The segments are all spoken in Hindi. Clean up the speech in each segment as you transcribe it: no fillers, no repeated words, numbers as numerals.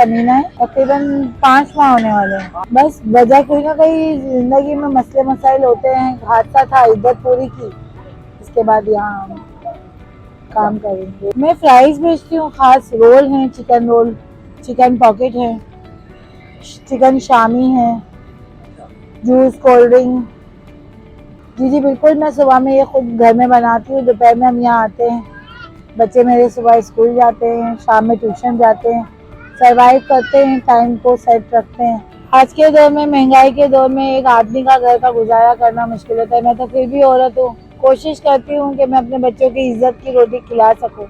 समीना है, तकरीबन 5 माह होने वाले हैं। बस वजह कोई ना कोई जिंदगी में मसले मसाइल होते हैं। हादसा था, इद्दत पूरी की, इसके बाद यहाँ काम करेंगे। मैं फ्राइज बेचती हूँ, खास रोल हैं, चिकन रोल, चिकन पॉकेट है, चिकन शामी है, जूस, कोल्ड ड्रिंक। जी जी बिल्कुल, मैं सुबह में ये खुद घर में बनाती हूँ, दोपहर में हम यहाँ आते हैं। बच्चे मेरे सुबह स्कूल जाते हैं, शाम में ट्यूशन जाते हैं, सरवाइव करते हैं, टाइम को सेट रखते हैं। आज के दौर में, महंगाई के दौर में, एक आदमी का घर का गुजारा करना मुश्किल होता है। मैं तो फिर भी औरत हूँ, कोशिश करती हूँ कि मैं अपने बच्चों की इज्जत की रोटी खिला सकूँ।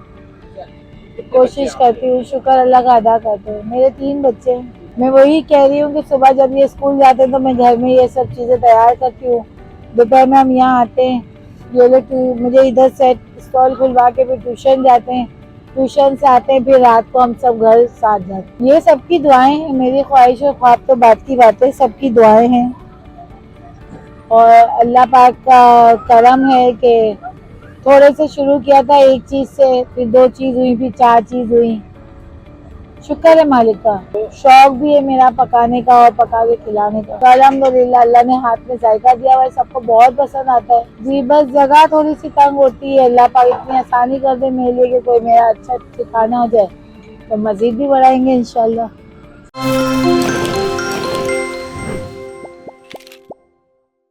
कोशिश करती हूँ, शुक्र अल्लाह का अदा करते हैं। मेरे 3 बच्चे हैं। मैं वही कह रही हूँ कि सुबह जब ये स्कूल जाते हैं तो मैं घर में ये सब चीज़ें तैयार करती हूँ, दोपहर में हम यहाँ आते हैं, ये लोग मुझे इधर से स्टॉल खुलवा के फिर ट्यूशन जाते हैं, ट्यूशन से आते हैं, फिर रात को हम सब घर साथ जाते हैं। ये सबकी दुआएं हैं, मेरी ख्वाहिश और ख्वाब तो बात की बात है, सबकी दुआएं हैं और अल्लाह पाक का करम है कि थोड़े से शुरू किया था, एक चीज से, फिर 2 चीज हुई, फिर 4 चीज हुई। शुक्र है मालिक का। शौक भी है मेरा पकाने का और पका के खिलाने का। तो अल्हम्दुलिल्लाह अल्लाह ने हाथ में जायका दिया हुआ है, सबको बहुत पसंद आता है। जी बस जगह थोड़ी सी तंग होती है, अल्लाह पाक इतनी आसानी कर दे मेरे लिए कि कोई मेरा अच्छा ठिकाना हो जाए तो मजीद भी बढ़ाएंगे इंशाल्लाह।